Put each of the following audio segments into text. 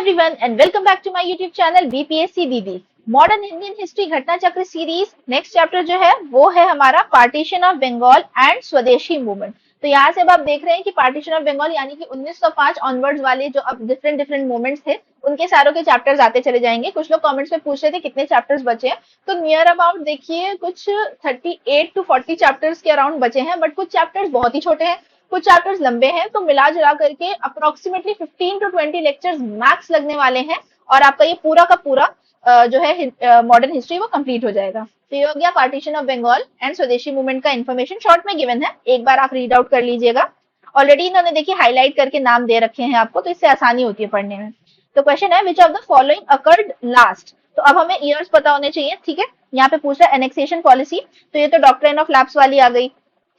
everyone and welcome back to my YouTube channel BPSC दीदी। Modern Indian history घटना चक्र series next chapter जो है वो है हमारा पार्टीशन ऑफ बंगाल एंड स्वदेशी मूवमेंट। तो यहाँ से अब आप देख रहे हैं कि पार्टीशन ऑफ बंगाल यानी कि 1905 ऑनवर्ड्स वाले जो अब डिफरेंट डिफरेंट मूवमेंट्स थे उनके सारों के चैप्टर्स आते चले जाएंगे। कुछ लोग कमेंट्स में पूछ रहे थे कितने चैप्टर्स बचे हैं, तो नियर अबाउट देखिए कुछ 38 to 40 चैप्टर्स के अराउंड बचे हैं, बट कुछ चैप्टर्स बहुत ही छोटे हैं, कुछ चैप्टर्स लंबे हैं, तो मिला जुला करके अप्रोक्सीमेटली 15 to 20 लेक्चर्स मैक्स लगने वाले हैं और आपका ये पूरा का पूरा जो है मॉडर्न हिस्ट्री वो कंप्लीट हो जाएगा। तो ये हो गया पार्टीशन ऑफ बंगाल एंड स्वदेशी मूवमेंट का इन्फॉर्मेशन शॉर्ट में गिवन है, एक बार आप रीड आउट कर लीजिएगा। ऑलरेडी इन्होंने देखिए हाईलाइट करके नाम दे रखे हैं आपको, तो इससे आसानी होती है पढ़ने में। तो क्वेश्चन है विच of the following occurred last. तो अब हमें ईयर्स पता होने चाहिए, ठीक है। यहाँ पे पूछ रहा है एनेक्सेशन पॉलिसी, तो ये तो डॉक्ट्रिन ऑफ लैप्स वाली आ गई,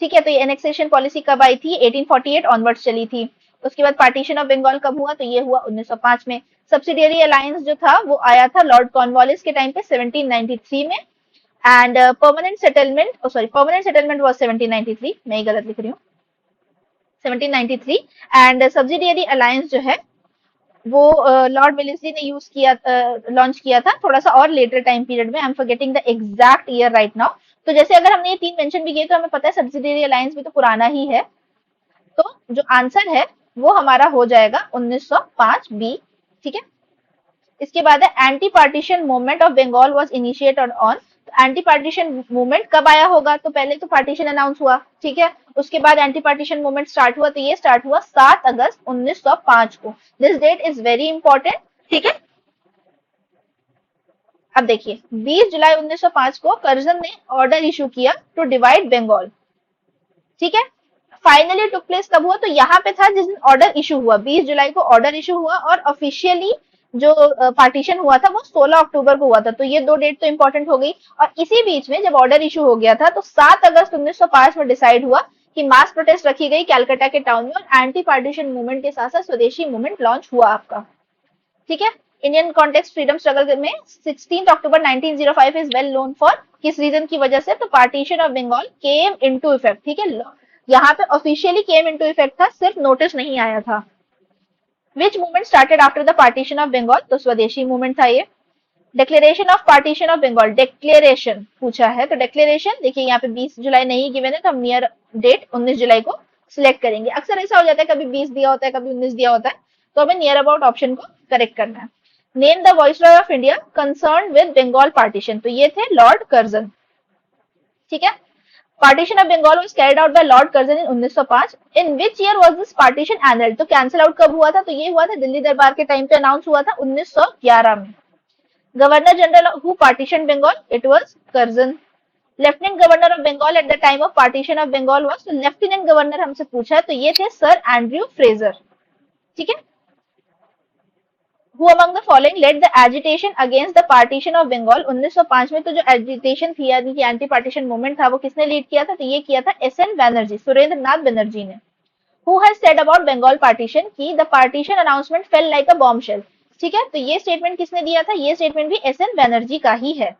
ठीक है। तो ये एनेक्सेशन पॉलिसी कब आई थी? 1848 ऑनवर्ड्स चली थी। उसके बाद पार्टीशन ऑफ बंगाल कब हुआ? तो ये हुआ 1905 में। सब्सिडियरी अलायंस जो था वो आया था लॉर्ड कॉर्नवालिस के टाइम पे 1793 में। एंड परमानेंट सेटलमेंट वाज 1793, मैं ही गलत लिख रही हूँ, 1793। एंड सब्सिडियरी अलायंस जो है वो लॉर्ड वेलेस्ली ने लॉन्च किया था थोड़ा सा और लेटर टाइम पीरियड में। I am forgetting the exact year right now. तो जैसे अगर हमने ये तीन मेंशन भी किए तो हमें पता है सब्सिडियरी अलायंस भी तो पुराना ही है, तो जो आंसर है वो हमारा हो जाएगा 1905 बी, ठीक है। इसके बाद है anti partition movement of Bengal was initiated on. Anti partition movement कब आया होगा? तो पहले तो पार्टीशन अनाउंस हुआ, ठीक है, उसके बाद एंटी पार्टीशन मूवमेंट स्टार्ट हुआ, तो ये स्टार्ट हुआ 7 अगस्त 1905 को। This date is very important, ठीक है। अब देखिए 20 जुलाई 1905 को कर्जन ने ऑर्डर इशू किया टू डिवाइड बंगाल, ठीक है। फाइनली टुक प्लेस कब हुआ? तो यहाँ पे था जिस दिन ऑर्डर इशू हुआ, 20 जुलाई को ऑर्डर इशू हुआ और ऑफिशियली जो पार्टीशन हुआ था वो 16 अक्टूबर को हुआ था। तो ये दो डेट तो इंपॉर्टेंट हो गई। और इसी बीच में जब ऑर्डर इशू हो गया था तो 7 अगस्त 1905 में डिसाइड हुआ कि मास प्रोटेस्ट रखी गई कैलकाटा के टाउन में और एंटी पार्टीशन मूवमेंट के साथ साथ स्वदेशी मूवमेंट लॉन्च हुआ आपका, ठीक है। इंडियन कॉन्टेक्स्ट फ्रीडम स्ट्रगल में 16 October 1905 is well known for किस रीजन की वजह से? तो partition of Bengal came into effect, ठीक है। यहाँ पे ऑफिशियली केम इनटू इफेक्ट था, सिर्फ नोटिस नहीं आया था। Which movement started after the partition of Bengal? तो स्वदेशी मूवमेंट था ये। Declaration of partition of Bengal, declaration पूछा है, तो डिक्लेरेशन देखिए यहाँ पे 20 जुलाई नहीं गिवन है, तो हम नियर डेट 19 जुलाई को सिलेक्ट करेंगे। अक्सर ऐसा हो जाता है, कभी 20 दिया होता है, कभी 19 दिया होता है, तो हमें नियर अबाउट ऑप्शन को करेक्ट करना है। Name the viceroy of India concern with Bengal partition, तो ये थे लॉर्ड कर्जन, ठीक है। Partition of Bengal was carried out by Lord Curzon in 1905। In which year was this partition annulled? तो कैंसिल आउट कब हुआ था? तो ये हुआ था दिल्ली दरबार के टाइम पे अनाउंस हुआ था 1911 में। Governor general who partition Bengal? It was Curzon. Lieutenant governor of Bengal at the time of partition of Bengal was, तो लेफ्टिनेंट गवर्नर हमसे पूछा है, तो ये थे सर एंड्रयू फ्रेजर, ठीक है। Who among the following led the agitation against the partition of Bengal? 1905 में तो जो एजिटेशन थी यानी कि एंटी पार्टीशन मूवमेंट था वो किसने लीड किया था? तो ये किया था एस.एन. बैनर्जी, सुरेंद्र नाथ बनर्जी ने। Who has said about Bengal partition कि the partition announcement fell like a bombshell, ठीक है। तो ये स्टेटमेंट किसने दिया था? ये स्टेटमेंट भी एस.एन. बैनर्जी का ही है।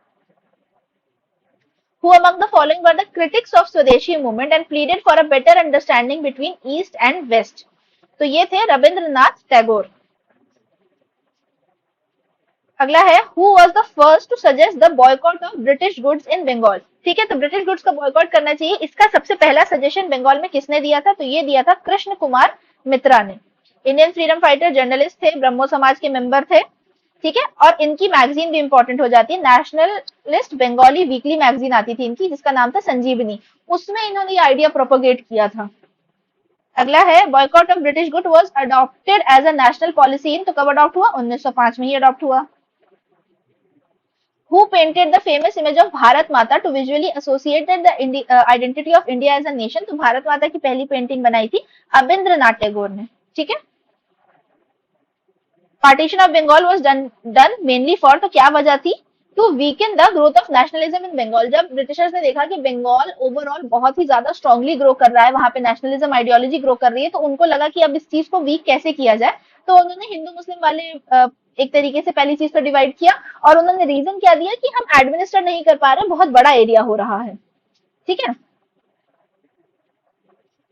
Who among the following were the critics of Swadeshi movement and pleaded for a better understanding between East and West? तो ये थे रविंद्रनाथ टैगोर। अगला है who was the first to suggest the boycott of British goods in Bengal, ठीक है। तो British goods का boycott करना चाहिए, इसका सबसे पहला सजेशन बंगाल में किसने दिया था? तो ये दिया था कृष्ण कुमार मित्रा ने। इंडियन फ्रीडम फाइटर, जर्नलिस्ट थे, ब्रह्मो समाज के मेंबर थे, ठीक है। और इनकी मैगजीन भी इंपॉर्टेंट हो जाती है, नेशनलिस्ट बंगाली वीकली मैगजीन आती थी इनकी जिसका नाम था संजीवनी, उसमें इन्होंने ये आइडिया प्रोपोगेट किया था। अगला है boycott of British good was adopted as a national policy in, तो कब अडॉप्ट हुआ? 1905 में ही अडॉप्ट हुआ। Who painted the famous image of Bharat Mata to visually associated the identity of India as a nation? तो भारत माता की पहली पेंटिंग बनाई थी अबिंद्रनाथ टैगोर ने, ठीक है। Partition of Bengal was done mainly for, तो क्या वजह थी? To weaken the growth of nationalism in Bengal. जब ब्रिटिशर्स ने देखा कि बंगाल ओवरऑल बहुत ही ज्यादा स्ट्रांगली ग्रो कर रहा है, वहां पे नेशनलिज्म आइडियोलॉजी ग्रो कर रही है, तो उनको लगा कि अब इस चीज को वीक कैसे किया जाए, तो उन्होंने हिंदू मुस्लिम वाले एक तरीके से पहली चीज तो डिवाइड किया और उन्होंने रीजन क्या दिया कि हम एडमिनिस्टर नहीं कर पा रहे, बहुत बड़ा एरिया हो रहा है, ठीक है।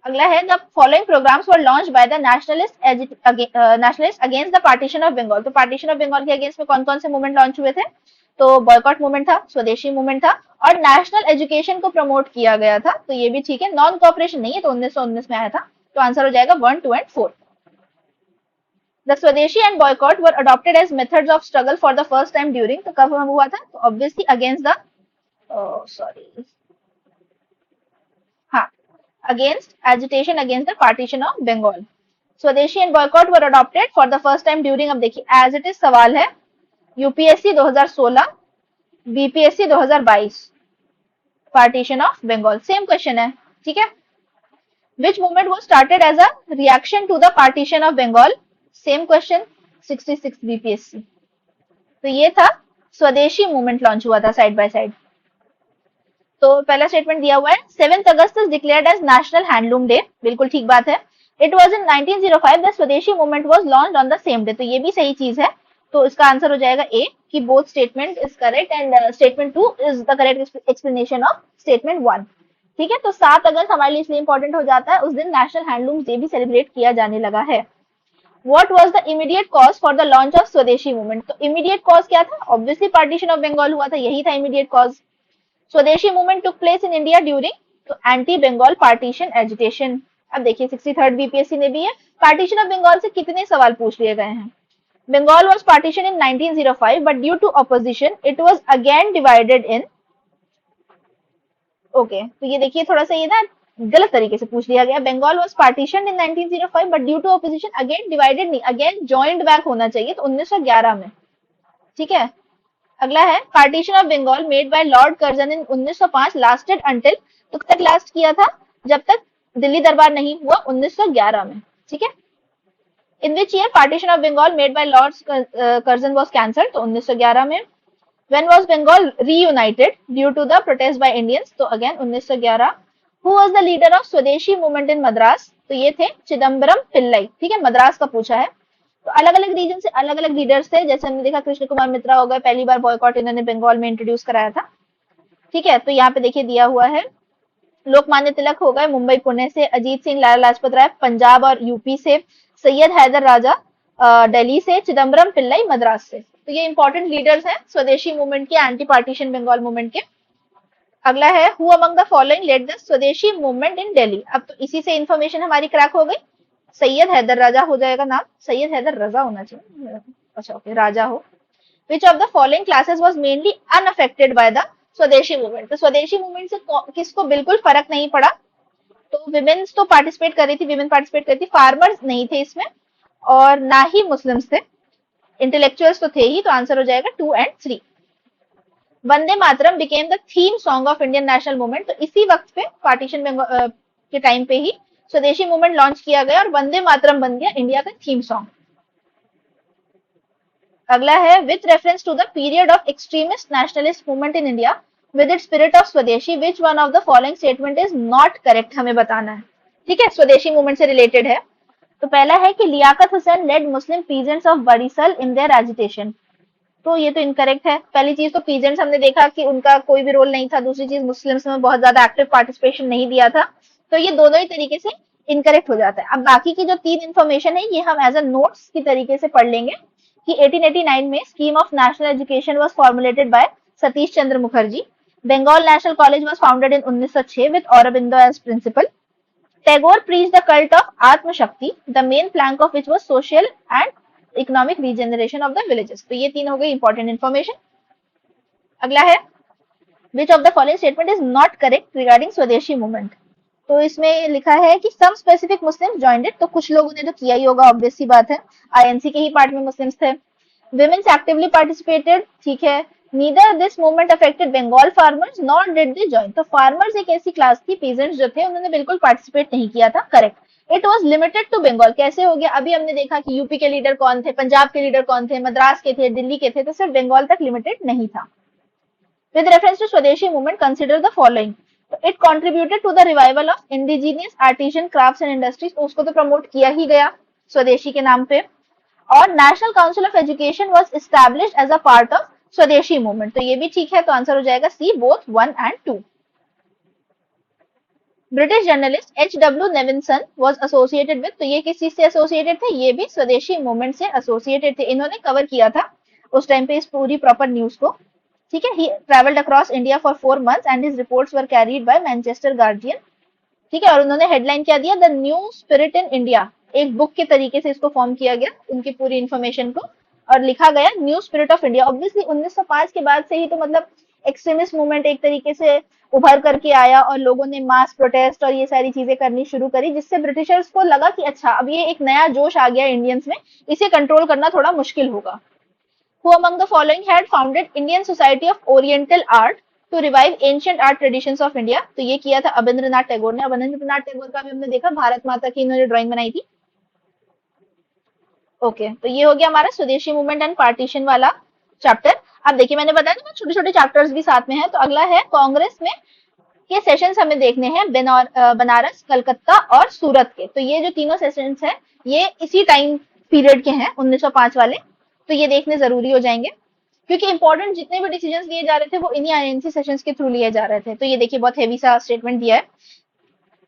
अगला है the following programmes were launch by the nationalist against the partition of Bengal. तो पार्टीशन ऑफ बंगाल के अगेंस्ट में कौन कौन से मूवमेंट लॉन्च हुए थे? तो बॉयकॉट मूवमेंट था, स्वदेशी मूवमेंट था, और नेशनल एजुकेशन को प्रमोट किया गया था। तो ये भी ठीक है, नॉन कोऑपरेशन नहीं है, तो 1919 में आया था। तो आंसर हो जाएगा 1, 2 and 4। The swadeshi and boycott were adopted as methods of struggle for the first time during, तो कब हुआ था? तो ऑब्वियसली अगेंस्ट द सॉरी हाँ against agitation against the partition of Bengal. Swadeshi and boycott were adopted for the first time during, अब देखिए as it is सवाल है UPSC 2016, BPSC 2022, partition of Bengal same question है, ठीक है। Which movement was started as a reaction to the partition of Bengal, same question 66 BPSC. तो ये था स्वदेशी मूवमेंट लॉन्च हुआ था साइड बाय साइड। तो पहला स्टेटमेंट दिया हुआ है 7 August is declared as national handloom day, बिल्कुल ठीक बात है। It was in 1905 the swadeshi movement was launched on the same day, तो ये भी सही चीज है। तो इसका आंसर हो जाएगा ए कि both statement is correct and statement 2 is the correct explanation of statement 1। ठीक है, तो 7 अगस्त हमारे लिए इसलिए इंपॉर्टेंट हो जाता है, उस दिन नेशनल हैंडलूम डे भी सेलिब्रेट किया जाने लगा है। What was the immediate cause for the launch of स्वदेशी मूवमेंट? तो इमीडिएट कॉज क्या था? ऑब्वियसली पार्टीशन ऑफ बंगाल हुआ था, यही था इमीडिएट कॉज। स्वदेशी movement took place in India during, तो एंटी बंगाल पार्टीशन एजिटेशन। अब देखिए 63rd बीपीएससी ने भी है, पार्टीशन ऑफ बंगाल से कितने सवाल पूछ लिए गए हैं। Bengal was partition in 1905 but due to opposition it was again divided in, okay तो ये देखिए थोड़ा सा ये ना गलत तरीके से पूछ लिया गया। Bengal was partition in 1905 but due to opposition again divided नहीं, अगेन जॉइंट बैक होना चाहिए, तो 1911 में, ठीक है। अगला है partition of Bengal made by Lord Curzon in 1905 lasted until, तो तक लास्ट किया था जब तक दिल्ली दरबार नहीं हुआ 1911 में, ठीक है। In which year partition of Bengal made by Lord Curzon was cancelled, तो 1911 में। When was Bengal reunited due to the protest by Indians? तो again 1911। Who was the leader of स्वदेशी मूवमेंट इन मद्रास? तो ये थे चिदम्बरम पिल्लई, ठीक है, मद्रास का पूछा है। तो अलग अलग रीजन से अलग अलग लीडर्स थे, जैसे हमने देखा कृष्ण कुमार मित्रा हो गए, पहली बार बॉयकॉट इन्होंने बंगाल में इंट्रोड्यूस कराया था, ठीक है। तो यहाँ पे देखिए दिया हुआ है लोकमान्य तिलक हो गए मुंबई पुणे से, अजीत सिंह लाला लाजपत राय पंजाब और यूपी से, सैयद हैदर राजा दिल्ली से, चिदम्बरम पिल्लई मद्रास से। तो ये इंपॉर्टेंट लीडर्स हैं स्वदेशी मूवमेंट के, एंटी पार्टीशन बंगाल मूवमेंट के। अगला है who among the following led the swadeshi movement in Delhi, अब तो इसी से इंफॉर्मेशन हमारी क्रैक हो गई। सैयद हैदर राजा हो जाएगा नाम, सैयद हैदर रजा होना चाहिए, अच्छा ओके राजा हो। विच of the following classes was mainly unaffected by the swadeshi movement, तो स्वदेशी मूवमेंट से किसको बिल्कुल फर्क नहीं पड़ा? तो विमेन्स तो पार्टिसिपेट कर रही थी, विमेन पार्टिसिपेट कर रही थी, फार्मर्स नहीं थे इसमें, और ना ही मुस्लिम्स थे, इंटेलेक्चुअल्स तो थे ही। तो आंसर हो जाएगा 2 and 3। Vande Mataram became the theme song of Indian national movement, तो इसी वक्त पे पार्टीशन के टाइम पे ही स्वदेशी मूवमेंट लॉन्च किया गया और वंदे मातरम बन गया इंडिया का थीम सॉन्ग। अगला है with reference to the period of extremist nationalist movement in India with it spirit of swadeshi which one of the following statement is not correct, हमें बताना है, ठीक है, स्वदेशी मूवमेंट से रिलेटेड है। तो पहला है कि Liaquat Hussain led Muslim peasants of Barisal in their agitation, तो ये तो इनकरेक्ट है। पहली चीज तो पीजेंट्स हमने देखा कि उनका कोई भी रोल नहीं था, दूसरी चीज मुस्लिम्स में बहुत ज्यादा एक्टिव पार्टिसिपेशन नहीं दिया था, तो ये दोनों ही तरीके से इनकरेक्ट हो जाता है। अब बाकी की जो 3 इन्फॉर्मेशन है ये हम एज अ नोट्स की तरीके से पढ़ लेंगे कि 1889 में scheme of national education was formulated by Satish Chandra Mukherjee, Bengal national college was founded in 1906 with Aurobindo as principal, Tagore preached the cult of Atma Shakti, the main plank of which was social and economic regeneration of the villages. तो ये 3 हो गई important information। अगला है which of the following statement is not correct regarding स्वदेशी movement? तो इसमें लिखा है कि some specific Muslims joined it, तो कुछ लोगों ने तो किया ही होगा, ऑब्वियस सी बात है, आईएनसी के ही पार्ट में मुस्लिम्स थे। Women actively participated, ठीक है। Neither this movement affected Bengal farmers nor did they join, तो farmers एक ऐसी क्लास थी, peasants जो थे उन्होंने बिल्कुल पार्टिसिपेट नहीं किया था, correct. It was limited to Bengal, कैसे हो गया? अभी हमने देखा कि यूपी के लीडर कौन थे, पंजाब के लीडर कौन थे, मद्रास के थे, दिल्ली के थे, तो सिर्फ बंगाल तक लिमिटेड नहीं था। With reference to swadeshi movement consider the following, तो it contributed to the revival of indigenous artisan crafts and industries, तो उसको तो प्रमोट किया ही गया स्वदेशी के नाम पे। और national council of education was established as a part of swadeshi movement, तो ये भी ठीक है। तो आंसर हो जाएगा C both 1 and 2। British journalist H.W. Nevinson was associated with, तो ये किस चीज से एसोसिएटेड थे, ये भी स्वदेशी मूवमेंट से एसोसिएटेड थे, इन्होंने कवर किया था उस टाइम पे इस पूरी प्रॉपर न्यूज को। ठीक है, he travelled across India for 4 months and his reports were carried by Manchester Guardian. ठीक है, और उन्होंने हेडलाइन क्या दिया, the new spirit in India, एक बुक के तरीके से इसको फॉर्म किया गया उनकी पूरी इन्फॉर्मेशन को, और लिखा गया new spirit of India. Obviously 1905 के बाद से ही तो मतलब एक्सट्रीमिस्ट मूवमेंट एक तरीके से उभर करके आया और लोगों ने मास प्रोटेस्ट और ये सारी चीजें करनी शुरू करी, जिससे ब्रिटिशर्स को लगा कि अच्छा अब ये एक नया जोश आ गया इंडियंस में, इसे कंट्रोल करना थोड़ा मुश्किल होगा। Who among the following had founded Indian Society of Oriental Art to revive ancient art traditions of India? तो ये किया था अबेंद्रनाथ टैगोर ने। अबेंद्रनाथ टैगोर का भी हमने देखा, भारत माता की इन्होंने ड्राइंग बनाई थी। ओके, तो ये हो गया हमारा स्वदेशी मूवमेंट एंड पार्टीशन वाला चैप्टर। अब देखिए मैंने बताया ना छोटे छोटे चैप्टर्स भी साथ में है। तो अगला है कांग्रेस में के सेशंस हमें देखने हैं, बनारस, कलकत्ता और सूरत के। तो ये जो तीनों सेशंस हैं ये इसी टाइम पीरियड के हैं 1905 वाले, तो ये देखने जरूरी हो जाएंगे क्योंकि इंपॉर्टेंट जितने भी डिसीजंस लिए जा रहे थे वो इन्हीं आईएनसी सेशंस के थ्रू लिए जा रहे थे। तो ये देखिए बहुत हेवी सा स्टेटमेंट दिया है।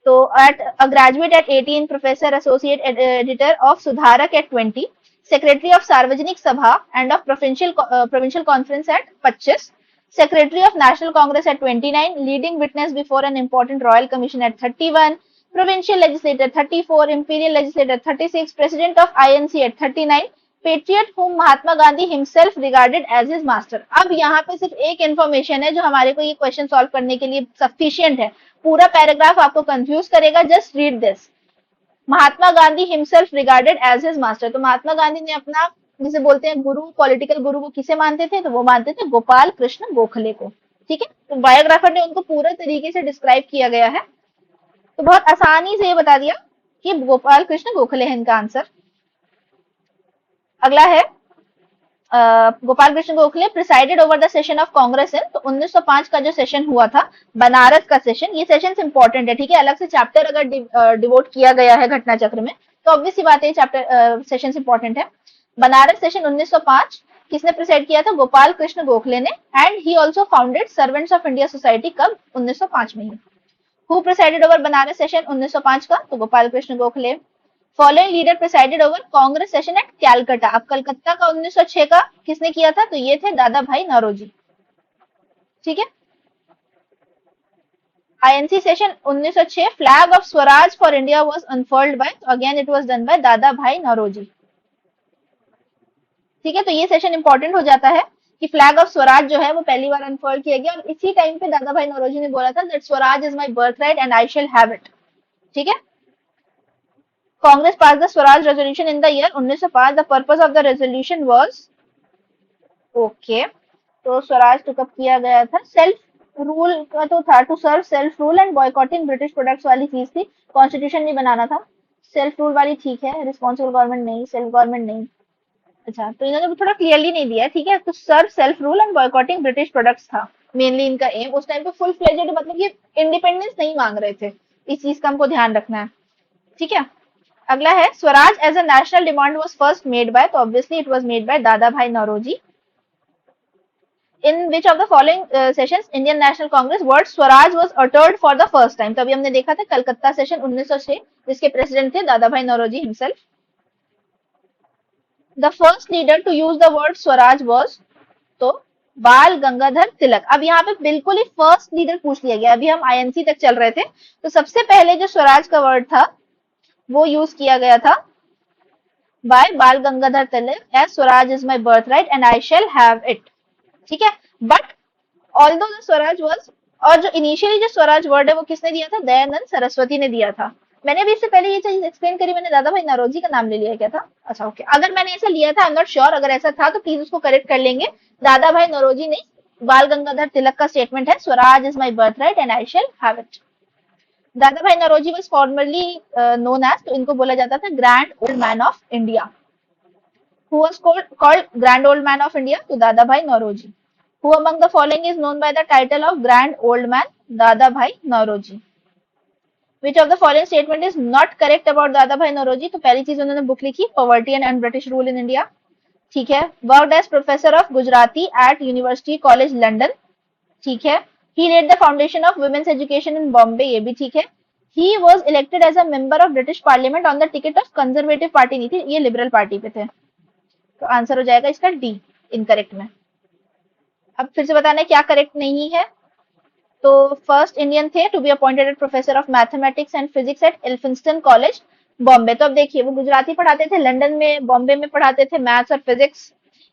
तो at a graduate at 18, professor associate editor of Sudharak at 20, secretary of Sarvajanik Sabha and of provincial conference at 25, secretary of National Congress at 29, leading witness before an important royal commission at 31, provincial legislator 34, imperial legislator 36, president of INC at 39, patriot whom Mahatma Gandhi himself regarded as his master। अब यहाँ पे सिर्फ एक information है जो हमारे को ये क्वेश्चन सॉल्व करने के लिए सफिशियंट है, पूरा पैराग्राफ आपको कंफ्यूज करेगा, just read this. Mahatma Gandhi himself regarded as his master, तो महात्मा गांधी ने अपना जिसे बोलते हैं गुरु, पॉलिटिकल गुरु, वो किसे मानते थे, तो वो मानते थे गोपाल कृष्ण गोखले को। ठीक है, तो बायोग्राफर ने उनको पूरे तरीके से डिस्क्राइब किया गया है, तो बहुत आसानी से ये बता दिया कि गोपाल कृष्ण गोखले है इनका आंसर। अगला है Gopal Krishna Gokhale presided over the session of Congress in, तो 1905 का जो सेशन हुआ था बनारस का सेशन, ये सेशन इंपॉर्टेंट है। ठीक है, अलग से चैप्टर अगर डिवोट किया गया है घटना चक्र में तो ऑब्वियस सी बात है चैप्टर सेशन इंपॉर्टेंट है। बनारस सेशन 1905 किसने प्रिसाइड किया था, गोपाल कृष्ण गोखले ने, and he also founded servants of India society, कब, 1905 में ही। Who presided over Banaras session 1905 का, तो Gopal Krishna Gokhale. Following leader presided over Congress session at Calcutta, अब कलकत्ता का 1906 का किसने किया था, तो ये थे दादा भाई नौरोजी। ठीक है, INC session 1906, flag of swaraj for India was unfurled by, तो again it was done by Dada भाई नौरोजी। ठीक है, तो ये सेशन इंपॉर्टेंट हो जाता है कि फ्लैग ऑफ स्वराज जो है वो पहली बार अनफर्ल्ड किया गया, और इसी टाइम पे दादा भाई नौरोजी ने बोला था that swaraj is my birth right and I shall have it. ठीक है, Congress pass the swaraj resolution in the year 1905, the purpose of the resolution was, okay, तो स्वराज तो कब किया गया था, सेल्फ रूल का तो था, to serve self rule and boycotting British products वाली चीज थी, कॉन्स्टिट्यूशन नहीं बनाना था। सेल्फ रूल वाली ठीक है, रिस्पॉन्सिबल गवर्नमेंट नहीं, सेल्फ गवर्नमेंट नहीं। अच्छा, तो इन्होंने थोड़ा क्लियरली नहीं दिया, ठीक है, तो serve self rule and boycotting British products था मेनली इनका एम। उस टाइम पे फुल फ्लेजेड मतलब ये इंडिपेंडेंस नहीं मांग रहे थे, इस चीज का हमको ध्यान रखना है। ठीक है, अगला है swaraj as a national demand was first made by, तो obviously it was made by Dada भाई Naoroji. In which of the following sessions Indian National Congress word swaraj was uttered for the first time, तो अभी हमने देखा था कलकत्ता सेशन 1906 जिसके प्रेसिडेंट थे दादा भाई Naoroji himself. The first leader to use the word swaraj was, तो बाल गंगाधर तिलक। अब यहाँ पे बिल्कुल ही फर्स्ट लीडर पूछ लिया गया, अभी हम आईएनसी तक चल रहे थे, तो सबसे पहले जो स्वराज का वर्ड था वो यूज किया गया था by Bal Gangadhar Tilak as swaraj is my birth right and I shall have it. ठीक है, but although the swaraj was, और जो इनिशियली जो स्वराज वर्ड है वो किसने दिया था, दयानंद सरस्वती ने दिया था। मैंने भी इससे पहले ये चीज एक्सप्लेन करी, मैंने दादा भाई नौरोजी का नाम ले लिया क्या था, अच्छा ओके, अगर मैंने ऐसा लिया था आई एम नॉट श्योर, अगर ऐसा था तो प्लीज उसको करेक्ट कर लेंगे। दादा भाई नौरोजी ने, बाल गंगाधर तिलक का स्टेटमेंट है swaraj is my birth right and I shall have it. दादा भाई Naoroji was formerly known as, तो इनको बोला जाता था grand old man of India. Who was called grand old man of India, तो दादा भाई Naoroji. Who among the following is known by the title of Grand Old Man? Dada Bhai Nauroji. Which of the following statement is not correct about Dada Bhai Nauroji? तो पहली चीज उन्होंने book लिखी Poverty and British Rule in India. ठीक है, worked as professor of Gujarati at University College London. ठीक है, he laid the foundation of women's education in Bombay, ये भी ठीक है। He was elected as a member of British parliament on the ticket of conservative party नहीं थी, ये liberal party पे थे। तो आंसर हो जाएगा इसका डी इनकरेक्ट में। अब फिर से बताना है क्या करेक्ट नहीं है। तो फर्स्ट इंडियन थे to be appointed professor of mathematics and physics at Elphinstone college Bombay. तो अब देखिए वो गुजराती पढ़ाते थे, लंदन में बॉम्बे में पढ़ाते थे मैथ्स और physics.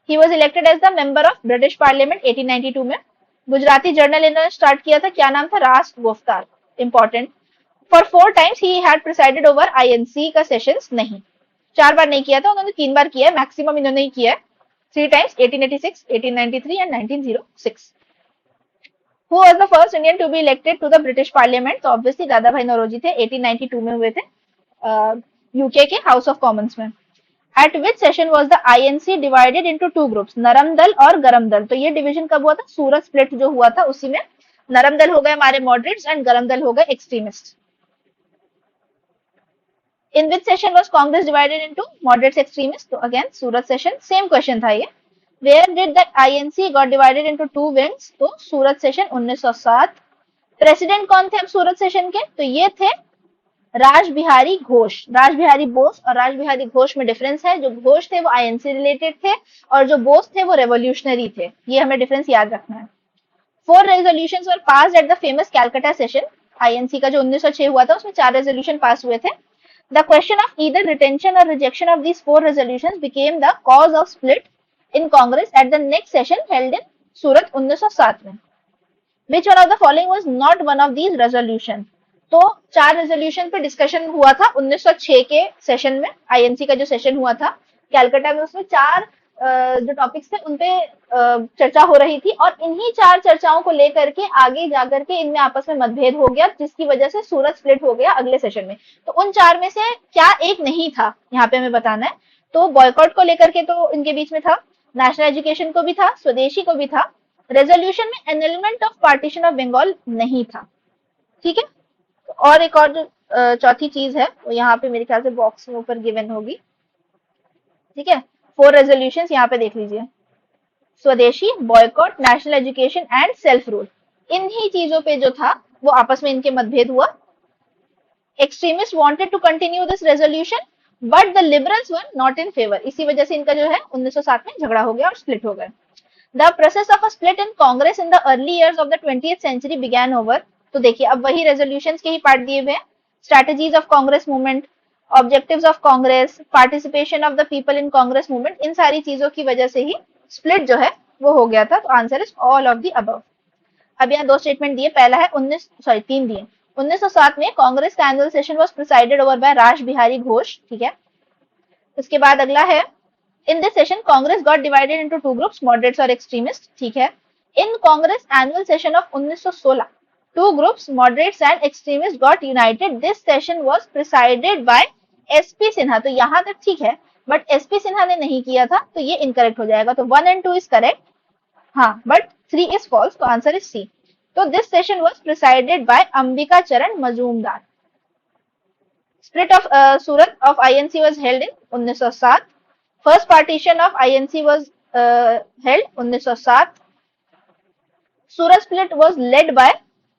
He was elected as the member of British parliament 1892 में। गुजराती जर्नल इन्होंने स्टार्ट किया था, क्या नाम था, राष्ट्र Goftar, important. For 4 times he had presided over INC का सेशंस, नहीं 4 बार नहीं किया था उन्होंने, 3 बार किया है मैक्सिमम इन्होंने ही किया है, 3 times 1886, 1893 and 1906। Who was the first Indian to be elected to the British Parliament? तो ऑब्वियसली दादा भाई नौरोजी थे, 1892 में हुए थे यूके के हाउस ऑफ कॉमन्स में। At which session was the INC divided into 2 groups, नरम दल और गरम दल। तो ये डिवीजन कब हुआ था, सूरत स्प्लिट जो हुआ था उसी में नरम दल हो गए हमारे मॉडरेट्स एंड गरम दल हो गए extremist. In which session was Congress divided into moderates extremists? तो अगेन सूरत सेशन, सेम क्वेश्चन था ये। Where did the INC got divided into 2 wings? तो सूरत सेशन 1907। प्रेसिडेंट कौन थे अब सूरत सेशन के, तो ये थे राज बिहारी घोष। राज बिहारी बोस और राज बिहारी घोष में डिफरेंस है, जो घोष थे वो आईएनसी रिलेटेड थे और जो बोस थे वो रेवोल्यूशनरी थे, ये हमें डिफरेंस याद रखना है। 4 resolutions were passed at the famous Calcutta session. INC का जो 1906 हुआ था उसमें 4 रेजोल्यूशन पास हुए थे। The question of either retention or rejection of these 4 resolutions became the cause of split in Congress at the next session held in Surat 1907 में। Which one of the following was not one of these resolution? तो 4 resolution पे discussion हुआ था 1906 के session में, INC का जो session हुआ था कैलकाटा में, उसमें 4 जो टॉपिक्स थे उनपे चर्चा हो रही थी और इन्हीं 4 चर्चाओं को लेकर के आगे जाकर के इनमें आपस में मतभेद हो गया, जिसकी वजह से सूरत स्प्लिट हो गया अगले सेशन में। तो उन 4 में से क्या एक नहीं था, यहाँ पे हमें बताना है। तो बॉयकॉट को लेकर के तो इनके बीच में था, नेशनल एजुकेशन को भी था, स्वदेशी को भी था, रेजोल्यूशन में annulment of partition of Bengal नहीं था। ठीक है, और एक और जो चौथी चीज है वो यहाँ पे मेरे ख्याल से बॉक्स में ऊपर गिवन होगी। ठीक है, 4 रेजोल्यूशंस यहाँ पे देख लीजिए, स्वदेशी, boycott, national education and self rule. इन्हीं चीजों पे जो था वो आपस में इनके मतभेद हुआ। Extremist wanted to continue this resolution but the liberals were not in favour, इसी वजह से इनका जो है 1907 में झगड़ा हो गया और स्प्लिट हो गए। The process of a split in Congress in the early years of the 20th century began over. तो देखिए अब वही रेजोल्यूशंस के ही पार्ट दिए हुए हैं, strategies of Congress movement, objectives of Congress, participation of the people in Congress movement, इन सारी चीजों की वजह से ही स्प्लिट जो है वो हो गया था। तो answer is all of the above. अब यहाँ 2 स्टेटमेंट दिए, पहला है 3 दिए। 1907 में कांग्रेस का annual session was presided over by Raj Bihari Ghosh. ठीक है, उसके बाद अगला है in this session Congress got divided into 2 groups, moderates और एक्सट्रीमिस्ट। ठीक है, in Congress annual session of 1916 2 groups, moderates and extremists got united. This session was presided by SP Sinha. तो यहां तक ठीक है, बट एसपी सिन्हा ने नहीं किया था, तो ये इनकरेक्ट हो जाएगा। तो 1 and 2 इज करेक्ट, हाँ, बट 3 इज फॉल्स, तो आंसर इज सी। तो this session was presided by Ambika Charan Majumdar. Split of Surat of INC was held in 1907। First partition of INC was held 1907। Surat split was led by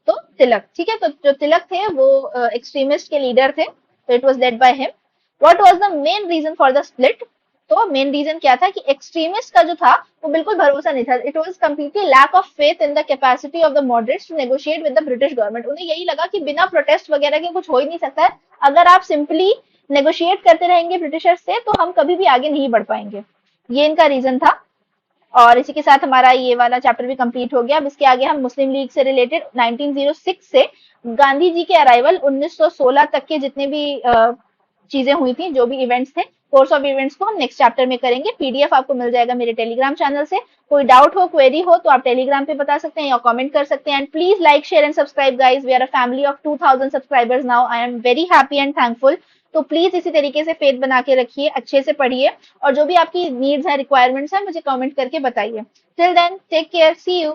तो तिलक। ठीक है, तो जो तिलक थे वो एक्सट्रीमिस्ट के लीडर थे, तो it was led by him. What was the main reason for the split? तो मेन रीजन क्या था कि एक्सट्रीमिस्ट का जो था वो बिल्कुल भरोसा नहीं था। It was completely lack of faith in the capacity of the moderates to negotiate with the British government. उन्हें यही लगा कि बिना प्रोटेस्ट वगैरह के कुछ हो ही नहीं सकता है, अगर आप सिंपली नेगोशिएट करते रहेंगे ब्रिटिशर्स से तो हम कभी भी आगे नहीं बढ़ पाएंगे, ये इनका रीजन था। और इसी के साथ हमारा ये वाला चैप्टर भी कंप्लीट हो गया। अब इसके आगे हम मुस्लिम लीग से रिलेटेड 1906 से गांधी जी के अराइवल 1916 तक के जितने भी चीजें हुई थी, जो भी इवेंट्स थे, कोर्स ऑफ इवेंट्स को हम नेक्स्ट चैप्टर में करेंगे। पीडीएफ आपको मिल जाएगा मेरे टेलीग्राम चैनल से। कोई डाउट हो, क्वेरी हो तो आप टेलीग्राम पे बता सकते हैं या कमेंट कर सकते हैं। And please like, share and subscribe guys, we are a family of 2000 subscribers now. I am very happy and thankful. तो प्लीज इसी तरीके से फेथ बना के रखिए, अच्छे से पढ़िए और जो भी आपकी नीड्स है, रिक्वायरमेंट्स है, मुझे कमेंट करके बताइए। Till then take care, see you.